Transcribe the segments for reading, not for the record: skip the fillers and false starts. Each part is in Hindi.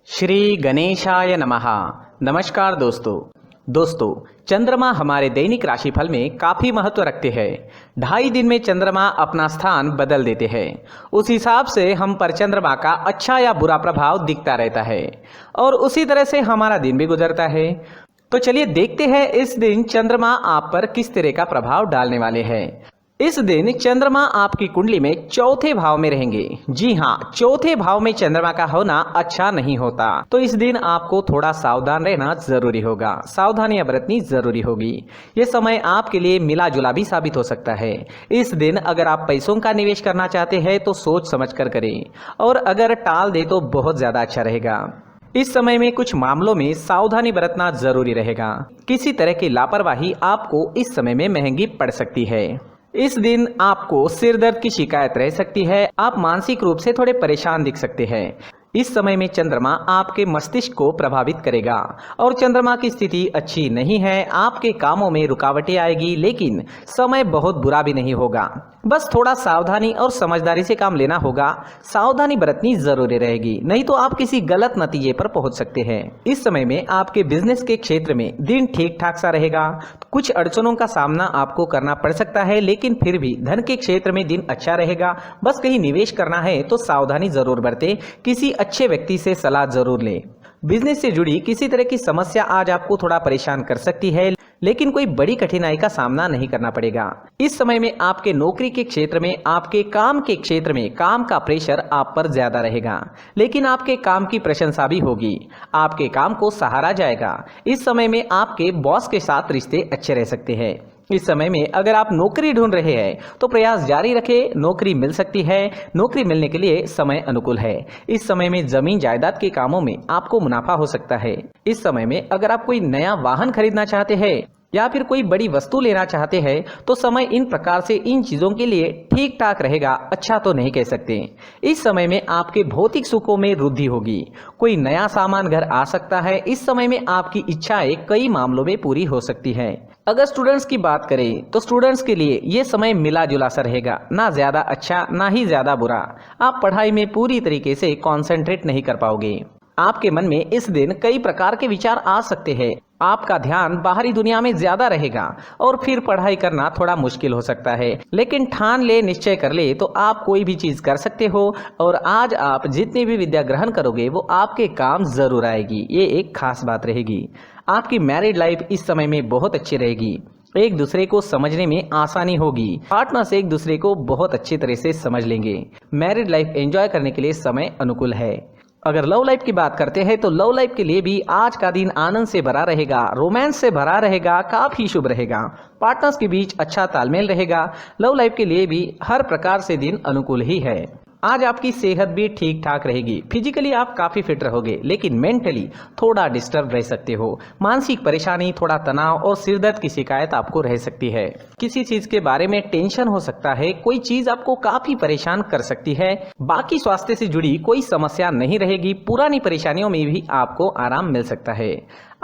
श्री गणेशाय नमः। नमस्कार दोस्तों चंद्रमा हमारे दैनिक राशिफल में काफ़ी महत्व रखते हैं। 2.5 दिन में चंद्रमा अपना स्थान बदल देते हैं। उस हिसाब से हम पर चंद्रमा का अच्छा या बुरा प्रभाव दिखता रहता है और उसी तरह से हमारा दिन भी गुजरता है। तो चलिए देखते हैं इस दिन चंद्रमा आप पर किस तरह का प्रभाव डालने वाले हैं। इस दिन चंद्रमा आपकी कुंडली में चौथे भाव में रहेंगे। जी हाँ, चौथे भाव में चंद्रमा का होना अच्छा नहीं होता, तो इस दिन आपको थोड़ा सावधान रहना जरूरी होगा, सावधानियां बरतनी जरूरी होगी। ये समय आपके लिए मिला जुला भी साबित हो सकता है। इस दिन अगर आप पैसों का निवेश करना चाहते हैं तो सोच समझ कर करें, और अगर टाल दे तो बहुत ज्यादा अच्छा रहेगा। इस समय में कुछ मामलों में सावधानी बरतना जरूरी रहेगा। किसी तरह की लापरवाही आपको इस समय में महंगी पड़ सकती है। इस दिन आपको सिर दर्द की शिकायत रह सकती है। आप मानसिक रूप से थोड़े परेशान दिख सकते हैं। इस समय में चंद्रमा आपके मस्तिष्क को प्रभावित करेगा और चंद्रमा की स्थिति अच्छी नहीं है। आपके कामों में रुकावटें आएगी, लेकिन समय बहुत बुरा भी नहीं होगा। बस थोड़ा सावधानी और समझदारी से काम लेना होगा। सावधानी बरतनी जरूरी रहेगी, नहीं तो आप किसी गलत नतीजे पर पहुंच सकते हैं। इस समय में आपके बिजनेस के क्षेत्र में दिन ठीक ठाक सा रहेगा। कुछ अड़चनों का सामना आपको करना पड़ सकता है, लेकिन फिर भी धन के क्षेत्र में दिन अच्छा रहेगा। बस कहीं निवेश करना है तो सावधानी जरूर बरतें। किसी अच्छे व्यक्ति से सलाह जरूर लें। बिजनेस से जुड़ी किसी तरह की समस्या आज आपको थोड़ा परेशान कर सकती है, लेकिन कोई बड़ी कठिनाई का सामना नहीं करना पड़ेगा। इस समय में आपके नौकरी के क्षेत्र में, आपके काम के क्षेत्र में काम का प्रेशर आप पर ज्यादा रहेगा, लेकिन आपके काम की प्रशंसा भी होगी। आपके काम को सराहा जाएगा। इस समय में आपके बॉस के साथ रिश्ते अच्छे रह सकते हैं। इस समय में अगर आप नौकरी ढूंढ रहे हैं तो प्रयास जारी रखें, नौकरी मिल सकती है। नौकरी मिलने के लिए समय अनुकूल है। इस समय में जमीन जायदाद के कामों में आपको मुनाफा हो सकता है। इस समय में अगर आप कोई नया वाहन खरीदना चाहते हैं या फिर कोई बड़ी वस्तु लेना चाहते हैं तो समय इन प्रकार से इन चीजों के लिए ठीक ठाक रहेगा, अच्छा तो नहीं कह सकते। इस समय में आपके भौतिक सुखों में वृद्धि होगी। कोई नया सामान घर आ सकता है। इस समय में आपकी इच्छाएं कई मामलों में पूरी हो सकती है। अगर स्टूडेंट्स की बात करें तो स्टूडेंट्स के लिए ये समय मिला जुला सा रहेगा, ना ज्यादा अच्छा ना ही ज्यादा बुरा। आप पढ़ाई में पूरी तरीके से कॉन्सेंट्रेट नहीं कर पाओगे। आपके मन में इस दिन कई प्रकार के विचार आ सकते हैं। आपका ध्यान बाहरी दुनिया में ज्यादा रहेगा और फिर पढ़ाई करना थोड़ा मुश्किल हो सकता है, लेकिन ठान ले, निश्चय कर ले तो आप कोई भी चीज कर सकते हो। और आज आप जितनी भी विद्या ग्रहण करोगे वो आपके काम जरूर आएगी। ये एक खास बात रहेगी। आपकी मैरिड लाइफ इस समय में बहुत अच्छी रहेगी। एक दूसरे को समझने में आसानी होगी। पार्टनर से एक दूसरे को बहुत अच्छी तरह से समझ लेंगे। मैरिड लाइफ एंजॉय करने के लिए समय अनुकूल है। अगर लव लाइफ की बात करते हैं तो लव लाइफ के लिए भी आज का दिन आनंद से भरा रहेगा, रोमांस से भरा रहेगा, काफी शुभ रहेगा। पार्टनर्स के बीच अच्छा तालमेल रहेगा। लव लाइफ के लिए भी हर प्रकार से दिन अनुकूल ही है। आज आपकी सेहत भी ठीक ठाक रहेगी। फिजिकली आप काफी फिट रहोगे, लेकिन मेंटली थोड़ा डिस्टर्ब रह सकते हो। मानसिक परेशानी, थोड़ा तनाव और सिरदर्द की शिकायत आपको रह सकती है। किसी चीज के बारे में टेंशन हो सकता है। कोई चीज आपको काफी परेशान कर सकती है। बाकी स्वास्थ्य से जुड़ी कोई समस्या नहीं रहेगी। पुरानी परेशानियों में भी आपको आराम मिल सकता है।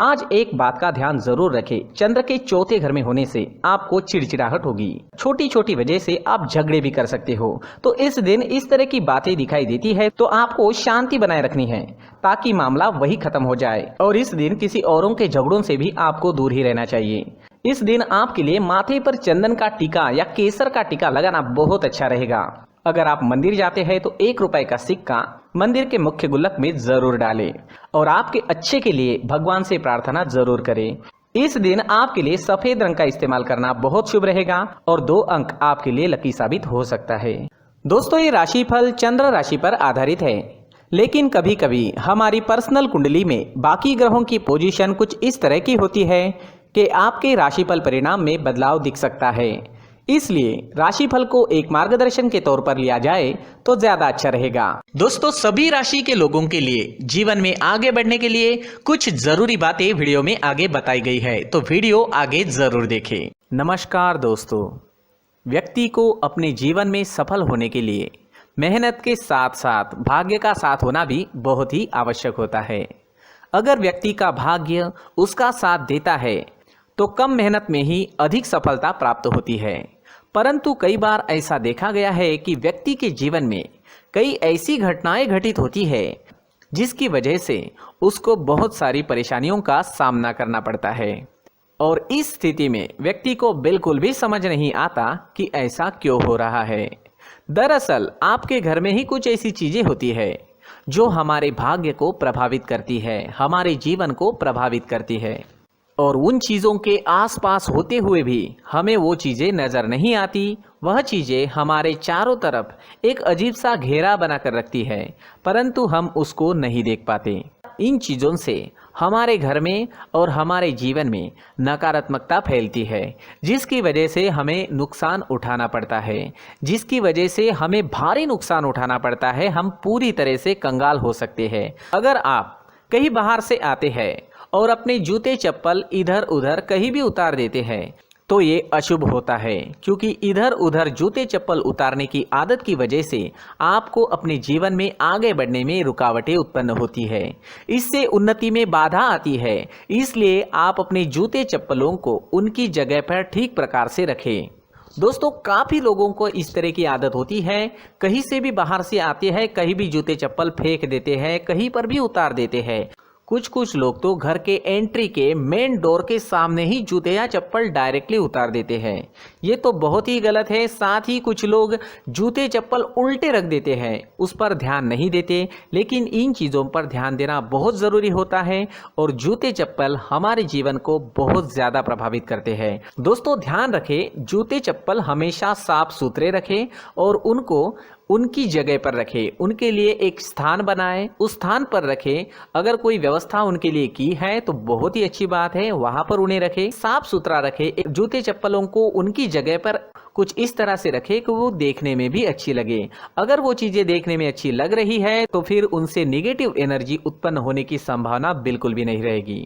आज एक बात का ध्यान जरूर रखें, चंद्र के चौथे घर में होने से आपको चिड़चिड़ाहट होगी। छोटी छोटी वजह से आप झगड़े भी कर सकते हो। तो इस दिन इस तरह की बातें दिखाई देती है तो आपको शांति बनाए रखनी है ताकि मामला वही खत्म हो जाए। और इस दिन किसी औरों के झगड़ों से भी आपको दूर ही रहना चाहिए। इस दिन आपके लिए माथे पर चंदन का टीका या केसर का टीका लगाना बहुत अच्छा रहेगा। अगर आप मंदिर जाते हैं तो 1 रुपए का सिक्का मंदिर के मुख्य गुल्लक में जरूर डालें और आपके अच्छे के लिए भगवान से प्रार्थना जरूर करें। इस दिन आपके लिए सफेद रंग का इस्तेमाल करना बहुत शुभ रहेगा और 2 अंक आपके लिए लकी साबित हो सकता है। दोस्तों, ये राशिफल चंद्र राशि पर आधारित है, लेकिन कभी कभी हमारी पर्सनल कुंडली में बाकी ग्रहों की पोजीशन कुछ इस तरह की होती है कि आपके राशिफल परिणाम में बदलाव दिख सकता है। इसलिए राशिफल को एक मार्गदर्शन के तौर पर लिया जाए तो ज्यादा अच्छा रहेगा। दोस्तों, सभी राशि के लोगों के लिए जीवन में आगे बढ़ने के लिए कुछ जरूरी बातें वीडियो में आगे बताई गई है, तो वीडियो आगे जरूर देखें। नमस्कार दोस्तों, व्यक्ति को अपने जीवन में सफल होने के लिए मेहनत के साथ साथ भाग्य का साथ होना भी बहुत ही आवश्यक होता है। अगर व्यक्ति का भाग्य उसका साथ देता है तो कम मेहनत में ही अधिक सफलता प्राप्त होती है। परंतु कई बार ऐसा देखा गया है कि व्यक्ति के जीवन में कई ऐसी घटनाएं घटित होती है जिसकी वजह से उसको बहुत सारी परेशानियों का सामना करना पड़ता है। और इस स्थिति में व्यक्ति को बिल्कुल भी समझ नहीं आता कि ऐसा क्यों हो रहा है। दरअसल आपके घर में ही कुछ ऐसी चीजें होती है जो हमारे भाग्य को प्रभावित करती है, हमारे जीवन को प्रभावित करती है, और उन चीज़ों के आसपास होते हुए भी हमें वो चीज़ें नज़र नहीं आती। वह चीज़ें हमारे चारों तरफ एक अजीब सा घेरा बनाकर रखती है, परंतु हम उसको नहीं देख पाते। इन चीज़ों से हमारे घर में और हमारे जीवन में नकारात्मकता फैलती है, जिसकी वजह से हमें नुकसान उठाना पड़ता है, जिसकी वजह से हमें भारी नुकसान उठाना पड़ता है। हम पूरी तरह से कंगाल हो सकते हैं। अगर आप कहीं बाहर से आते हैं और अपने जूते चप्पल इधर उधर कहीं भी उतार देते हैं तो ये अशुभ होता है, क्योंकि इधर उधर जूते चप्पल उतारने की आदत की वजह से आपको अपने जीवन में आगे बढ़ने में रुकावटें उत्पन्न होती है। इससे उन्नति में बाधा आती है। इसलिए आप अपने जूते चप्पलों को उनकी जगह पर ठीक प्रकार से रखें। दोस्तों, काफ़ी लोगों को इस तरह की आदत होती है, कहीं से भी बाहर से आते हैं, कहीं भी जूते चप्पल फेंक देते हैं, कहीं पर भी उतार देते हैं। कुछ लोग तो घर के एंट्री के मेन डोर के सामने ही जूते या चप्पल डायरेक्टली उतार देते हैं। ये तो बहुत ही गलत है। साथ ही कुछ लोग जूते चप्पल उल्टे रख देते हैं, उस पर ध्यान नहीं देते। लेकिन इन चीज़ों पर ध्यान देना बहुत ज़रूरी होता है और जूते चप्पल हमारे जीवन को बहुत ज़्यादा प्रभावित करते हैं। दोस्तों, ध्यान रखें, जूते चप्पल हमेशा साफ सुथरे रखें और उनको उनकी जगह पर रखें। उनके लिए एक स्थान बनाएं, उस स्थान पर रखें। अगर कोई व्यवस्था उनके लिए की है तो बहुत ही अच्छी बात है, वहां पर उन्हें रखें, साफ सुथरा रखें। जूते चप्पलों को उनकी जगह पर कुछ इस तरह से रखें कि वो देखने में भी अच्छी लगे। अगर वो चीजें देखने में अच्छी लग रही है तो फिर उनसे नेगेटिव एनर्जी उत्पन्न होने की संभावना बिल्कुल भी नहीं रहेगी।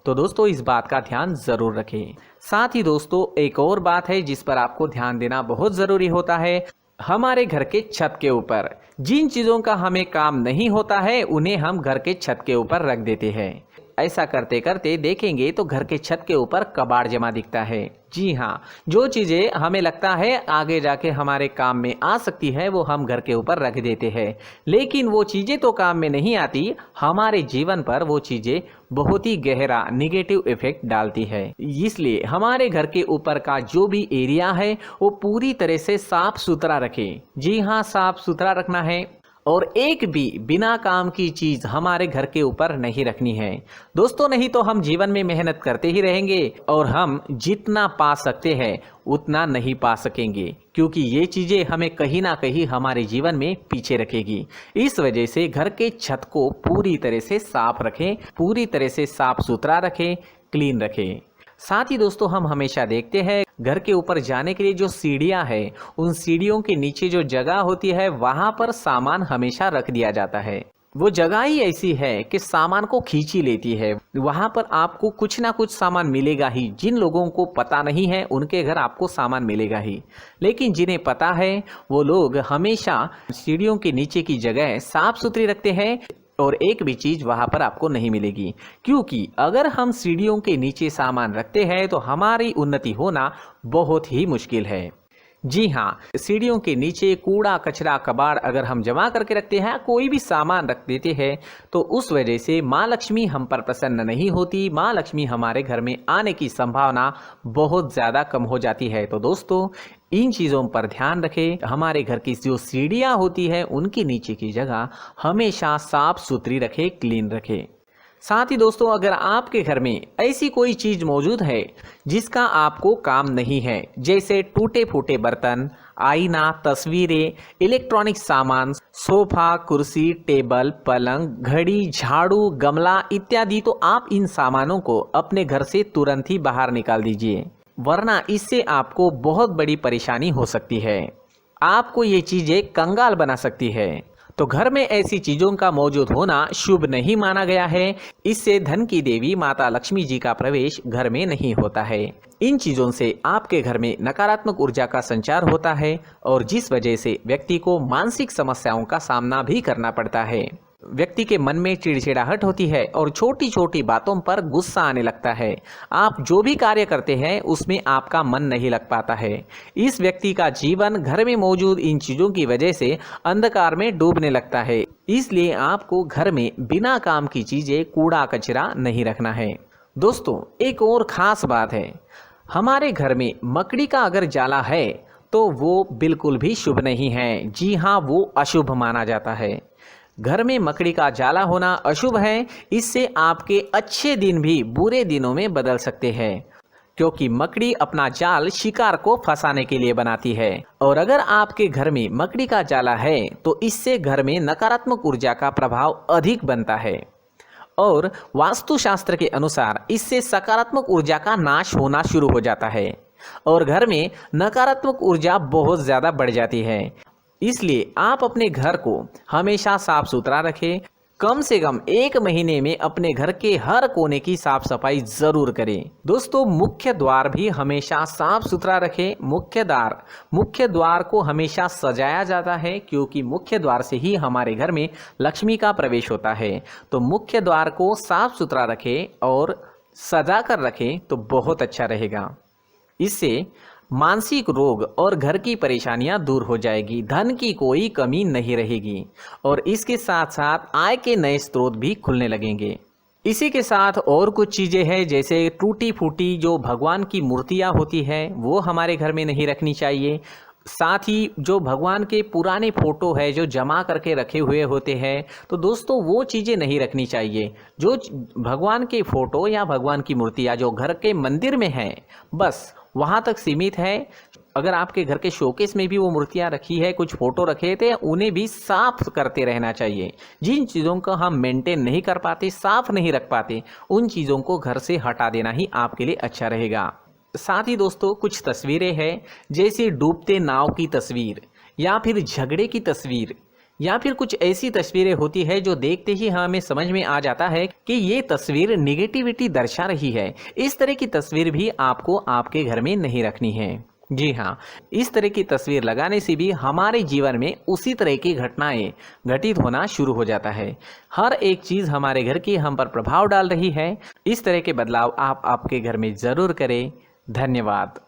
तो दोस्तों, इस बात का ध्यान जरूर रखें। साथ ही दोस्तों, एक और बात है जिस पर आपको ध्यान देना बहुत जरूरी होता है। हमारे घर के छत के ऊपर जिन चीज़ों का हमें काम नहीं होता है उन्हें हम घर के छत के ऊपर रख देते हैं। ऐसा करते करते देखेंगे तो घर के छत के ऊपर कबाड़ जमा दिखता है। जी हाँ, जो चीज़ें हमें लगता है आगे जाके हमारे काम में आ सकती है वो हम घर के ऊपर रख देते हैं, लेकिन वो चीज़ें तो काम में नहीं आती। हमारे जीवन पर वो चीज़ें बहुत ही गहरा निगेटिव इफेक्ट डालती है। इसलिए हमारे घर के ऊपर का जो भी एरिया है वो पूरी तरह से साफ सुथरा रखें। जी हाँ, साफ सुथरा रखना है और एक भी बिना काम की चीज हमारे घर के ऊपर नहीं रखनी है। दोस्तों, नहीं तो हम जीवन में मेहनत करते ही रहेंगे और हम जितना पा सकते हैं उतना नहीं पा सकेंगे, क्योंकि ये चीजें हमें कहीं ना कहीं हमारे जीवन में पीछे रखेगी। इस वजह से घर के छत को पूरी तरह से साफ रखें, पूरी तरह से साफ सुथरा रखें, क्लीन रखें। साथ ही दोस्तों, हम हमेशा देखते हैं घर के ऊपर जाने के लिए जो सीढ़ियां हैं, उन सीढ़ियों के नीचे जो जगह होती है वहां पर सामान हमेशा रख दिया जाता है। वो जगह ही ऐसी है कि सामान को खींची लेती है। वहां पर आपको कुछ ना कुछ सामान मिलेगा ही। जिन लोगों को पता नहीं है उनके घर आपको सामान मिलेगा ही, लेकिन जिन्हें पता है वो लोग हमेशा सीढ़ियों के नीचे की जगह साफ सुथरी रखते हैं और एक भी चीज वहां पर आपको नहीं मिलेगी, क्योंकि अगर हम सीढ़ियों के नीचे सामान रखते हैं तो हमारी उन्नति होना बहुत ही मुश्किल है। जी हाँ, सीढ़ियों के नीचे कूड़ा कचरा कबाड़ अगर हम जमा करके रखते हैं, कोई भी सामान रख देते हैं, तो उस वजह से माँ लक्ष्मी हम पर प्रसन्न नहीं होती। माँ लक्ष्मी हमारे घर में आने की संभावना बहुत ज़्यादा कम हो जाती है। तो दोस्तों, इन चीज़ों पर ध्यान रखें। हमारे घर की जो सीढ़ियाँ होती है उनके नीचे की जगह हमेशा साफ सुथरी रखें, क्लीन रखें। साथ ही दोस्तों, अगर आपके घर में ऐसी कोई चीज मौजूद है जिसका आपको काम नहीं है, जैसे टूटे फूटे बर्तन, आईना, तस्वीरें, इलेक्ट्रॉनिक सामान, सोफा, कुर्सी, टेबल, पलंग, घड़ी, झाड़ू, गमला इत्यादि, तो आप इन सामानों को अपने घर से तुरंत ही बाहर निकाल दीजिए, वरना इससे आपको बहुत बड़ी परेशानी हो सकती है। आपको ये चीजें कंगाल बना सकती है। तो घर में ऐसी चीजों का मौजूद होना शुभ नहीं माना गया है। इससे धन की देवी माता लक्ष्मी जी का प्रवेश घर में नहीं होता है। इन चीजों से आपके घर में नकारात्मक ऊर्जा का संचार होता है और जिस वजह से व्यक्ति को मानसिक समस्याओं का सामना भी करना पड़ता है। व्यक्ति के मन में चिड़चिड़ाहट होती है और छोटी छोटी बातों पर गुस्सा आने लगता है। आप जो भी कार्य करते हैं उसमें आपका मन नहीं लग पाता है। इस व्यक्ति का जीवन घर में मौजूद इन चीज़ों की वजह से अंधकार में डूबने लगता है। इसलिए आपको घर में बिना काम की चीज़ें, कूड़ा कचरा नहीं रखना है। दोस्तों, एक और ख़ास बात है, हमारे घर में मकड़ी का अगर जाला है तो वो बिल्कुल भी शुभ नहीं है। जी हाँ, वो अशुभ माना जाता है। घर में मकड़ी का जाला होना अशुभ है। इससे आपके अच्छे दिन भी बुरे दिनों में बदल सकते हैं, क्योंकि मकड़ी अपना जाल शिकार को फंसाने के लिए बनाती है। और अगर आपके घर में मकड़ी का जाला है तो इससे घर में नकारात्मक ऊर्जा का प्रभाव अधिक बनता है और वास्तुशास्त्र के अनुसार इससे सकारात्मक ऊर्जा का नाश होना शुरू हो जाता है और घर में नकारात्मक ऊर्जा बहुत ज़्यादा बढ़ जाती है। इसलिए आप अपने घर को हमेशा साफ सुथरा रखें। कम से कम 1 महीने में अपने घर के हर कोने की साफ सफाई जरूर करें। दोस्तों, मुख्य द्वार भी हमेशा साफ सुथरा रखें। मुख्य द्वार को हमेशा सजाया जाता है, क्योंकि मुख्य द्वार से ही हमारे घर में लक्ष्मी का प्रवेश होता है। तो मुख्य द्वार को साफ सुथरा रखें और सजा कर रखें तो बहुत अच्छा रहेगा। इससे मानसिक रोग और घर की परेशानियां दूर हो जाएगी, धन की कोई कमी नहीं रहेगी और इसके साथ साथ आय के नए स्रोत भी खुलने लगेंगे। इसी के साथ और कुछ चीज़ें हैं, जैसे टूटी फूटी जो भगवान की मूर्तियां होती है वो हमारे घर में नहीं रखनी चाहिए। साथ ही जो भगवान के पुराने फोटो है जो जमा करके रखे हुए होते हैं, तो दोस्तों वो चीज़ें नहीं रखनी चाहिए। जो भगवान के फोटो या भगवान की मूर्तियाँ जो घर के मंदिर में हैं, बस वहाँ तक सीमित है। अगर आपके घर के शोकेस में भी वो मूर्तियाँ रखी है, कुछ फोटो रखे थे, उन्हें भी साफ करते रहना चाहिए। जिन चीज़ों को हम मेंटेन नहीं कर पाते, साफ नहीं रख पाते, उन चीज़ों को घर से हटा देना ही आपके लिए अच्छा रहेगा। साथ ही दोस्तों, कुछ तस्वीरें हैं, जैसे डूबते नाव की तस्वीर या फिर झगड़े की तस्वीर या फिर कुछ ऐसी तस्वीरें होती है जो देखते ही हमें समझ में आ जाता है कि ये तस्वीर निगेटिविटी दर्शा रही है। इस तरह की तस्वीर भी आपको आपके घर में नहीं रखनी है। जी हाँ, इस तरह की तस्वीर लगाने से भी हमारे जीवन में उसी तरह की घटनाएं घटित होना शुरू हो जाता है। हर एक चीज़ हमारे घर की हम पर प्रभाव डाल रही है। इस तरह के बदलाव आप आपके घर में ज़रूर करें। धन्यवाद।